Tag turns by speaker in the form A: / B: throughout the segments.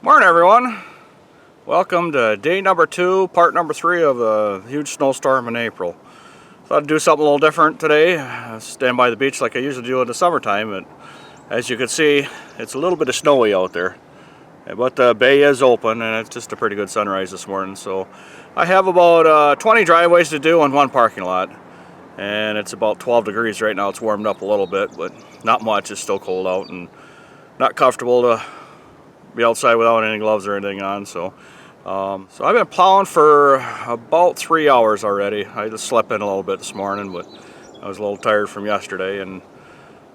A: Morning everyone, welcome to day number 2, part number 3 of a huge snowstorm in April. Thought I'd do something a little different today. Stand by the beach like I usually do in the summertime, but as you can see it's a little bit of snowy out there, but the bay is open and it's just a pretty good sunrise this morning. So I have about 20 driveways to do in one parking lot, and it's about 12 degrees right now. It's warmed up a little bit, but not much. It's still cold out and not comfortable to be outside without any gloves or anything on. So I've been plowing for about 3 hours already. I just slept in a little bit this morning, but I was a little tired from yesterday, and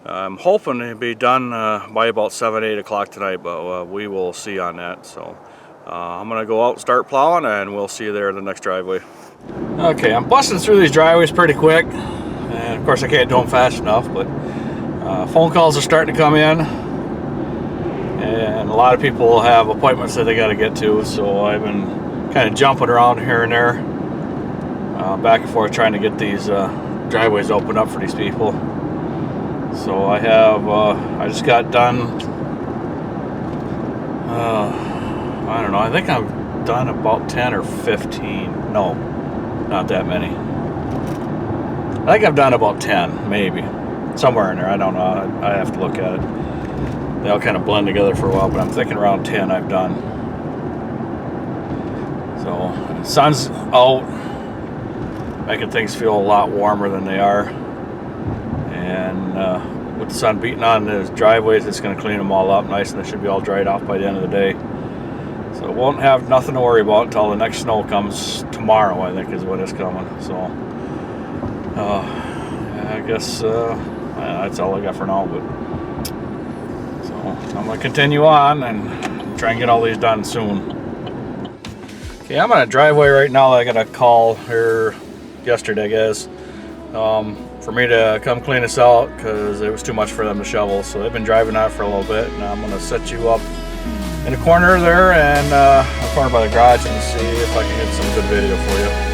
A: I'm hoping to be done by about 7-8 o'clock tonight, but we will see on that. So I'm gonna go out and start plowing, and we'll see you there in the next driveway. Okay, I'm busting through these driveways pretty quick, and of course I can't do them fast enough, but phone calls are starting to come in. And a lot of people have appointments that they got to get to, so I've been kind of jumping around here and there, back and forth, trying to get these driveways open up for these people. So I have, I just got done, I don't know, I think I've done about 10 or 15, no, not that many. I think I've done about 10, maybe, somewhere in there, I don't know, I have to look at it. They all kind of blend together for a while, but I'm thinking around 10 I've done. So the sun's out, making things feel a lot warmer than they are. And with the sun beating on the driveways, it's going to clean them all up nice, and they should be all dried off by the end of the day. So it won't have nothing to worry about until the next snow comes tomorrow, I think is when it's coming. So I guess that's all I got for now. But I'm going to continue on and try and get all these done soon. Okay, I'm on a driveway right now that I got a call here yesterday, I guess, for me to come clean this out because it was too much for them to shovel. So they've been driving out for a little bit, and I'm going to set you up in the corner there and the corner by the garage and see if I can get some good video for you.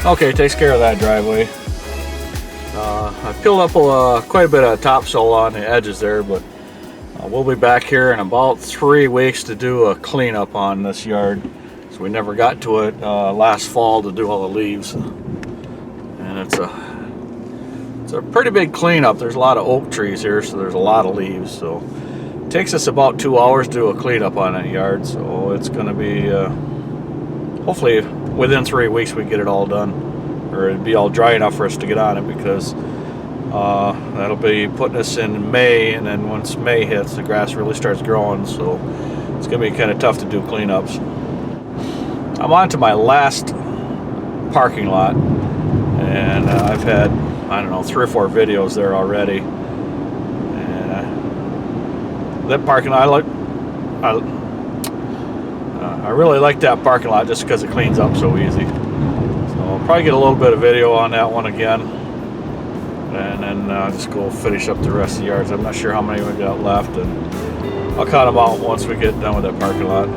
A: Okay, takes care of that driveway. I peeled up quite a bit of topsoil on the edges there, but we'll be back here in about 3 weeks to do a cleanup on this yard. So we never got to it last fall to do all the leaves, and it's a pretty big cleanup. There's a lot of oak trees here, so there's a lot of leaves. So it takes us about 2 hours to do a cleanup on that yard. So it's going to be hopefully within 3 weeks we get it all done, or it'd be all dry enough for us to get on it, because that'll be putting us in May, and then once May hits, the grass really starts growing, so it's gonna be kind of tough to do cleanups. I'm on to my last parking lot, and I've had, I don't know, 3 or 4 videos there already, and that parking lot, I really like that parking lot just because it cleans up so easy. So I'll probably get a little bit of video on that one again, and then just go finish up the rest of the yards. I'm not sure how many we got left, and I'll cut them out once we get done with that parking lot.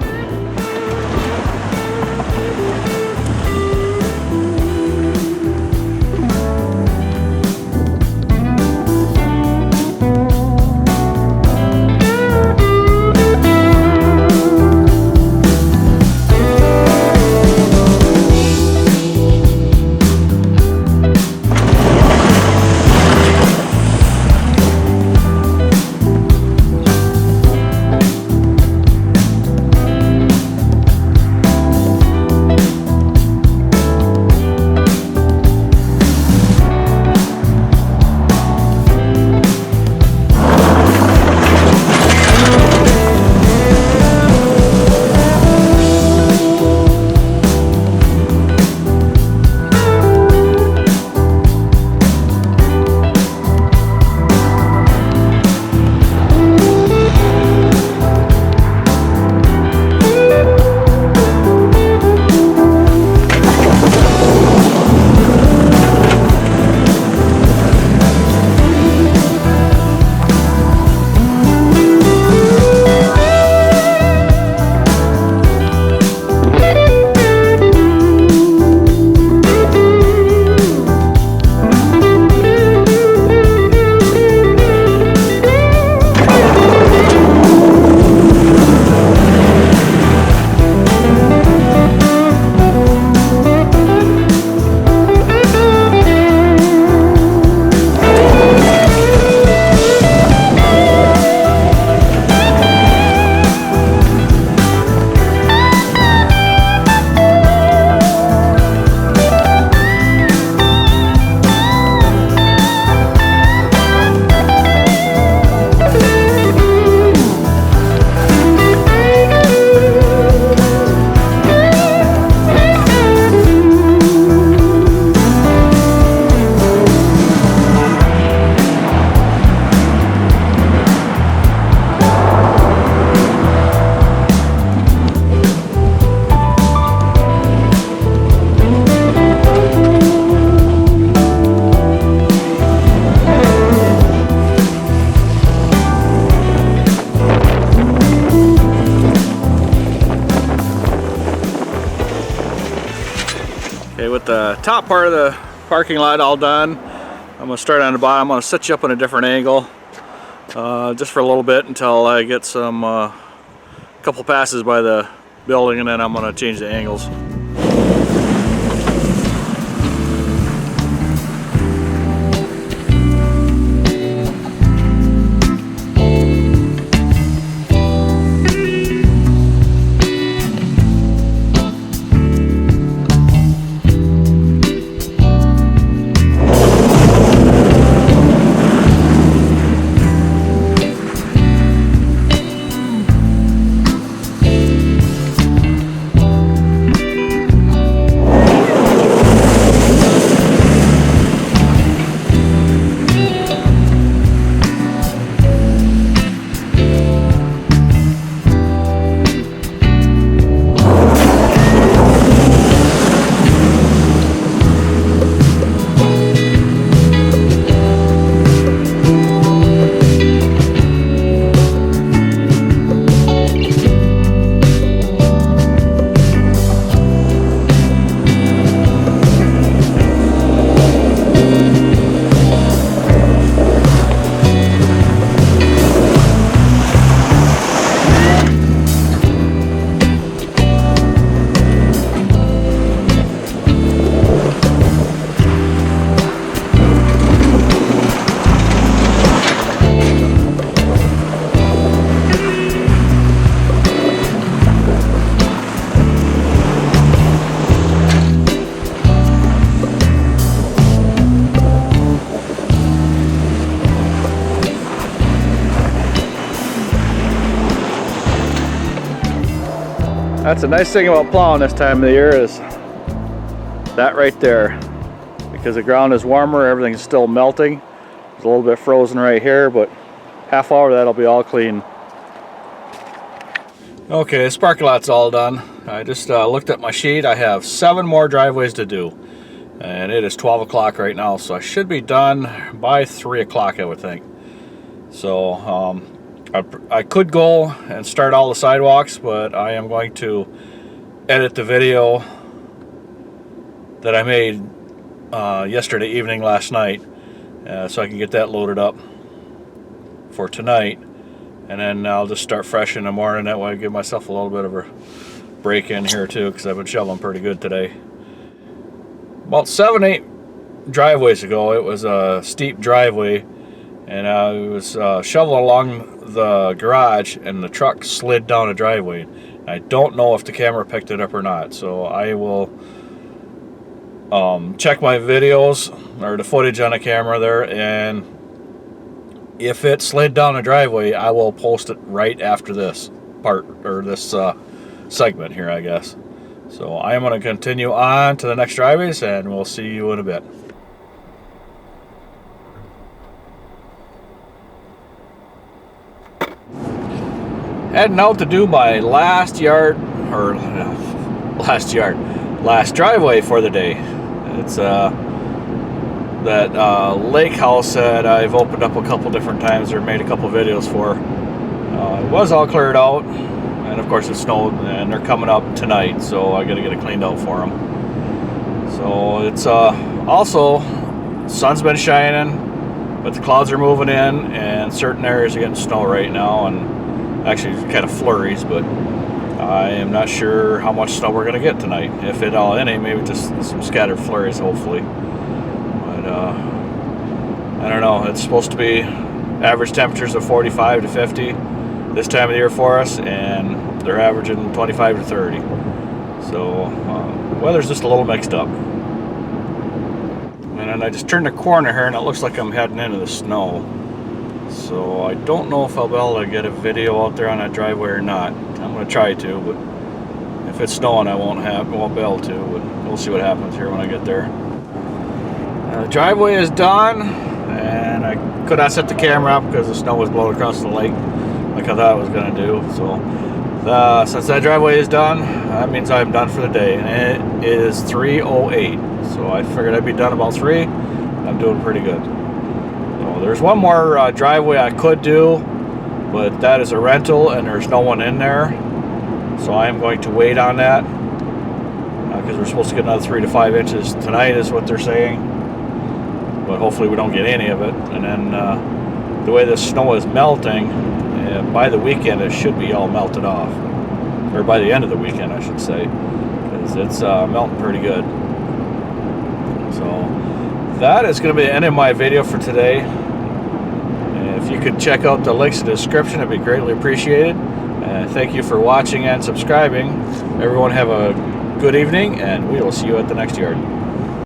A: Okay, with the top part of the parking lot all done, I'm going to start on the bottom. I'm going to set you up in a different angle just for a little bit until I get some couple passes by the building, and then I'm going to change the angles. That's the nice thing about plowing this time of the year, is that right there. Because the ground is warmer, everything's still melting. There's a little bit frozen right here, but half hour that'll be all clean. Okay, this parking lot's all done. I just looked at my sheet. I have 7 more driveways to do. And it is 12 o'clock right now, so I should be done by 3 o'clock, I would think. So, I could go and start all the sidewalks, but I am going to edit the video that I made yesterday evening, last night, so I can get that loaded up for tonight, and then I'll just start fresh in the morning. That way I give myself a little bit of a break in here too, because I've been shoveling pretty good today. About 7-8 driveways ago, it was a steep driveway, and I was shoveling along the garage, and the truck slid down a driveway. I don't know if the camera picked it up or not, so I will check my videos or the footage on the camera there, and if it slid down a driveway, I will post it right after this part, or this segment here, I guess. So I am going to continue on to the next driveways, and we'll see you in a bit. Heading out to do my last driveway for the day. It's that lake house that I've opened up a couple different times or made a couple videos for. It was all cleared out, and of course it snowed, and they're coming up tonight, so I gotta get it cleaned out for them. So it's also, sun's been shining, but the clouds are moving in, and certain areas are getting snow right now, and actually kind of flurries, but I am not sure how much snow we're going to get tonight. If at all any, maybe just some scattered flurries, hopefully. But I don't know. It's supposed to be average temperatures of 45 to 50 this time of the year for us, and they're averaging 25 to 30. So weather's just a little mixed up. And then I just turned the corner here, and it looks like I'm heading into the snow. So I don't know if I'll be able to get a video out there on that driveway or not. I'm going to try to, but if it's snowing, I won't be able to. But we'll see what happens here when I get there. The driveway is done, and I could not set the camera up because the snow was blowing across the lake like I thought it was going to do. So since that driveway is done, that means I'm done for the day. And it is 3:08, so I figured I'd be done about 3. I'm doing pretty good. There's one more driveway I could do, but that is a rental and there's no one in there, so I am going to wait on that. because we're supposed to get another 3 to 5 inches tonight is what they're saying, but hopefully we don't get any of it. And then the way the snow is melting, by the weekend it should be all melted off, or by the end of the weekend I should say, because it's melting pretty good. So that is going to be the end of my video for today. If you could check out the links in the description, it'd be greatly appreciated. Thank you for watching and subscribing. Everyone have a good evening, and we will see you at the next yard.